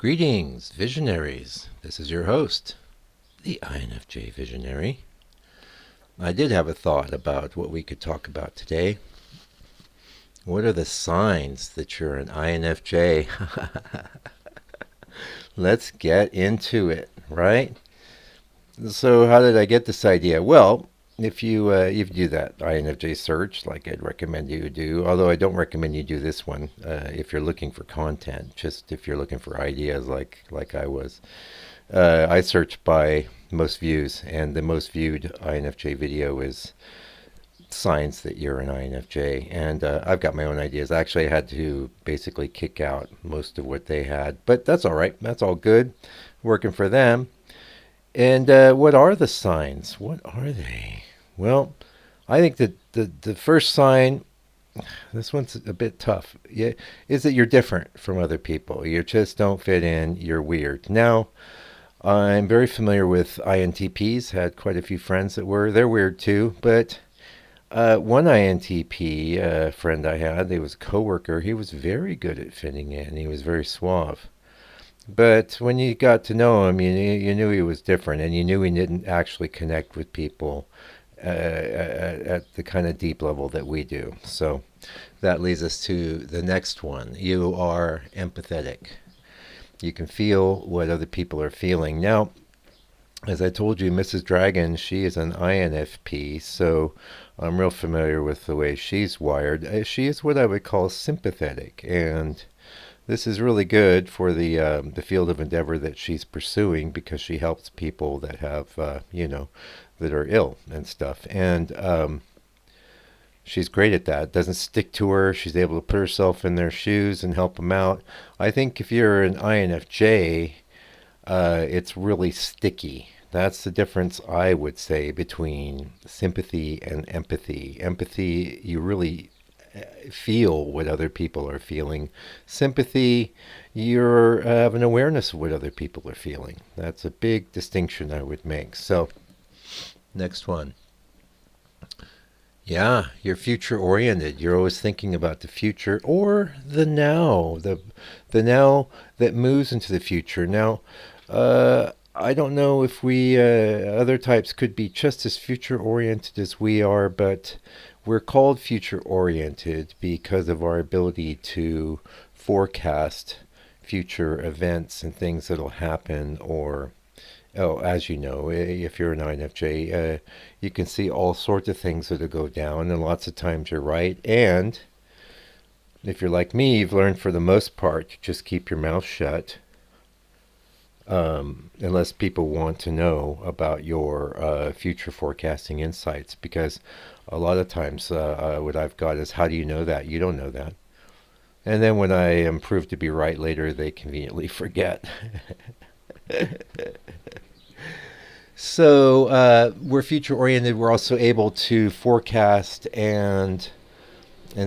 Greetings, visionaries. This is your host, the INFJ Visionary. I did have a thought about what we could talk about today. What are the signs that you're an INFJ? Let's get into it, right? So how did I get this idea? Well, if you do that INFJ search, like I'd recommend you do, although I don't recommend you do this one if you're looking for content, just if you're looking for ideas like I was. I search by most views, and the most viewed INFJ video is signs that you're an INFJ. And I've got my own ideas. Actually, I had to basically kick out most of what they had, but that's all right. That's all good. Working for them. And what are the signs? What are they? Well, I think that the first sign, this one's a bit tough, yeah, is that you're different from other people. You just don't fit in. You're weird. Now, I'm very familiar with INTPs, had quite a few friends that were. They're weird too, but one INTP friend I had, he was a coworker, he was very good at fitting in. He was very suave. But when you got to know him, you knew he was different, and you knew he didn't actually connect with people at the kind of deep level that we do. So that leads us to the next one. You are empathetic. You can feel what other people are feeling. Now, as I told you, Mrs. Dragon, she is an INFP, so I'm real familiar with the way she's wired. She is what I would call sympathetic, and this is really good for the field of endeavor that she's pursuing, because she helps people that have that are ill and stuff. And she's great at that. It doesn't stick to her. She's able to put herself in their shoes and help them out. I think if you're an INFJ, it's really sticky. That's the difference, I would say, between sympathy and empathy. Empathy, you really feel what other people are feeling. Sympathy, you have an awareness of what other people are feeling. That's a big distinction I would make. So, next one. Yeah, you're future oriented. You're always thinking about the future or the now, the now that moves into the future. Now, I don't know if we other types could be just as future oriented as we are, but we're called future oriented because of our ability to forecast future events and things that'll happen. Or, oh, as you know, if you're an INFJ, you can see all sorts of things that'll go down, and lots of times you're right. And if you're like me, you've learned for the most part to just keep your mouth shut, unless people want to know about your future forecasting insights, because a lot of times what I've got is, how do you know that? You don't know that. And then when I am proved to be right later, they conveniently forget. So we're future oriented. We're also able to forecast and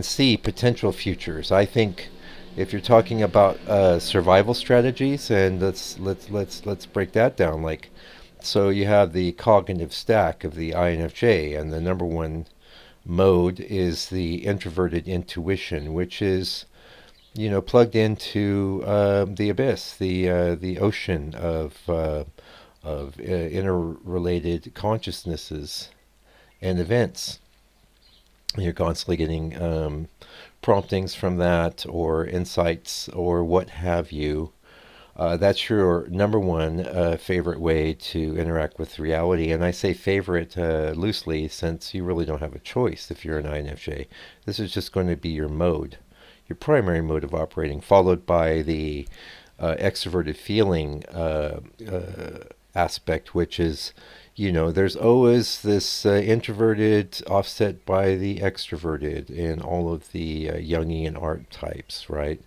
see potential futures. I think if you're talking about survival strategies, and let's break that down. Like, so you have the cognitive stack of the INFJ, and the number one mode is the introverted intuition, which is plugged into the abyss, the ocean of interrelated consciousnesses and events. You're constantly getting promptings from that, or insights, or what have you. That's your number one favorite way to interact with reality. And I say favorite loosely, since you really don't have a choice if you're an INFJ. This is just going to be your mode, your primary mode of operating, followed by the extroverted feeling aspect, which is, there's always this introverted offset by the extroverted in all of the Jungian archetypes, right?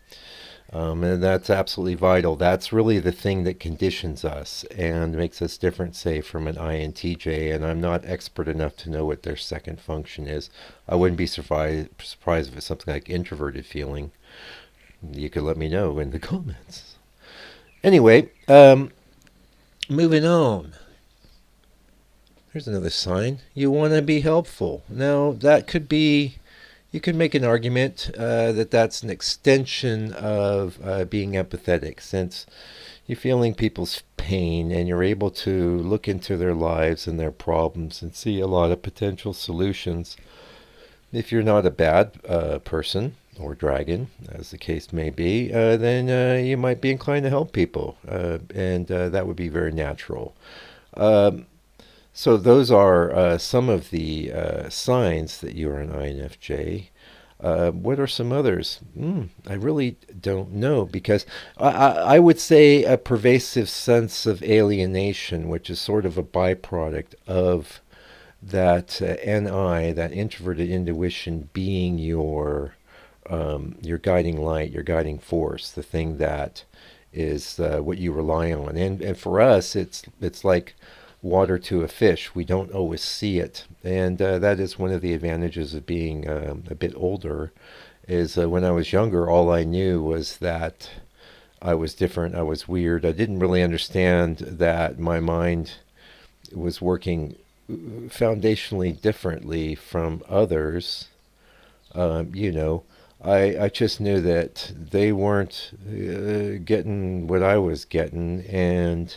And that's absolutely vital. That's really the thing that conditions us and makes us different, say, from an INTJ. And I'm not expert enough to know what their second function is. I wouldn't be surprised if it's something like introverted feeling. You could let me know in the comments. Anyway, moving on. Here's another sign. You want to be helpful. Now, that could be You could make an argument that that's an extension of being empathetic, since you're feeling people's pain and you're able to look into their lives and their problems and see a lot of potential solutions. If you're not a bad person or dragon, as the case may be, then you might be inclined to help people, and that would be very natural. Um, so those are some of the signs that you are an INFJ. What are some others? I really don't know because I would say a pervasive sense of alienation, which is sort of a byproduct of that NI, that introverted intuition, being your guiding light, your guiding force, the thing that is what you rely on. And for us, it's like water to a fish. We don't always see it, and that is one of the advantages of being a bit older. Is when I was younger, all I knew was that I was different. I was weird. I didn't really understand that my mind was working foundationally differently from others. You know, I just knew that they weren't getting what I was getting, and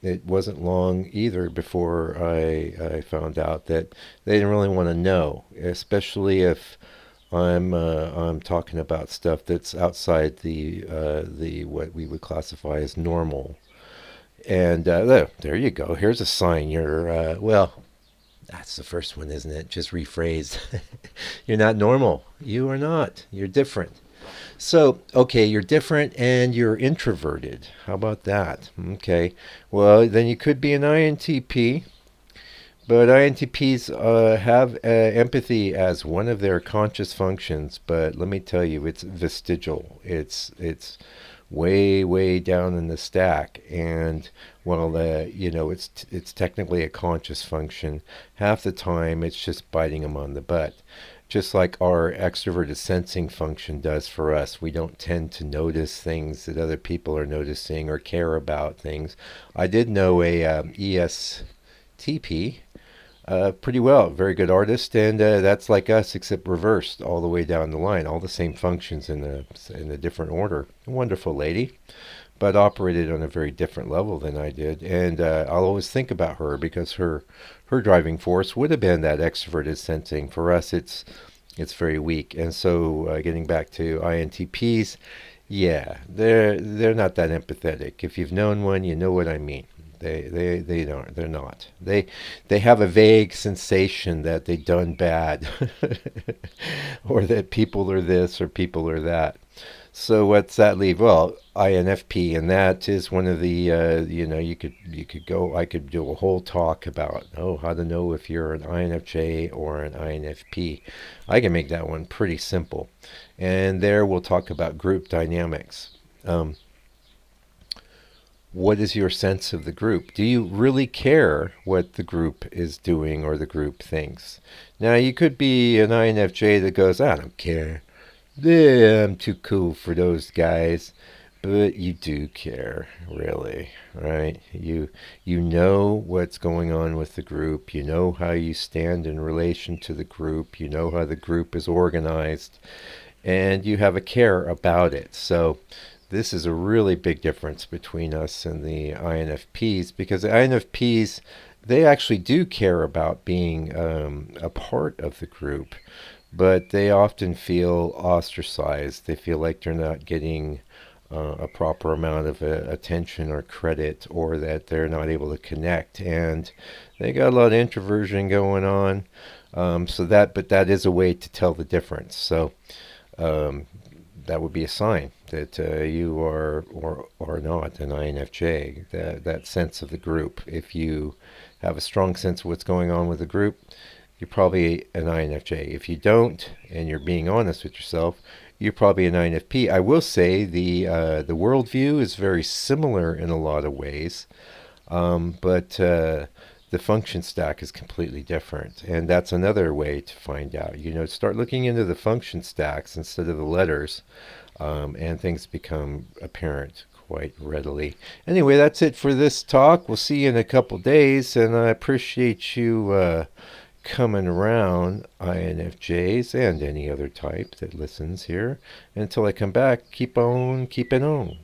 it wasn't long either before I found out that they didn't really want to know, especially if I'm talking about stuff that's outside the what we would classify as normal. And there you go. Here's a sign. You're well. That's the first one, isn't it? Just rephrased. You're not normal. You are not. You're different. So, okay, you're different and you're introverted. How about that? Okay. Well, then you could be an INTP, but INTPs have empathy as one of their conscious functions. But let me tell you, it's vestigial. It's way way down in the stack, and well, it's technically a conscious function. Half the time, it's just biting them on the butt. Just like our extroverted sensing function does for us, we don't tend to notice things that other people are noticing or care about things. I did know a ESTP pretty well. Very good artist, and that's like us, except reversed all the way down the line. All the same functions in a different order. A wonderful lady, but operated on a very different level than I did. And I'll always think about her because her driving force would have been that extroverted sensing. For us, it's very weak. And so, getting back to INTPs, yeah, they're not that empathetic. If you've known one, you know what I mean. They don't, they're not. They have a vague sensation that they done bad, or that people are this or people are that. So what's that leave? Well, INFP, and that is one of the you could go. I could do a whole talk about how to know if you're an INFJ or an INFP. I can make that one pretty simple, and there we'll talk about group dynamics. Um, what is your sense of the group? Do you really care what the group is doing or the group thinks? Now, you could be an INFJ that goes, I don't care. Yeah, I'm too cool for those guys. But you do care, really, right? You know what's going on with the group. You know how you stand in relation to the group. You know how the group is organized, and you have a care about it. So this is a really big difference between us and the INFPs, because the INFPs, they actually do care about being a part of the group, but they often feel ostracized. They feel like they're not getting a proper amount of attention or credit, or that they're not able to connect. And they got a lot of introversion going on. But that is a way to tell the difference. So um, that would be a sign that you are or not an INFJ. That sense of the group. If you have a strong sense of what's going on with the group, you're probably an INFJ. If you don't, and you're being honest with yourself, you're probably an INFP. I will say the worldview is very similar in a lot of ways, but the function stack is completely different, and that's another way to find out. Start looking into the function stacks instead of the letters, and things become apparent quite readily. Anyway, that's it for this talk. We'll see you in a couple days, and I appreciate you coming around INFJs and any other type that listens here. Until I come back, keep on keeping on.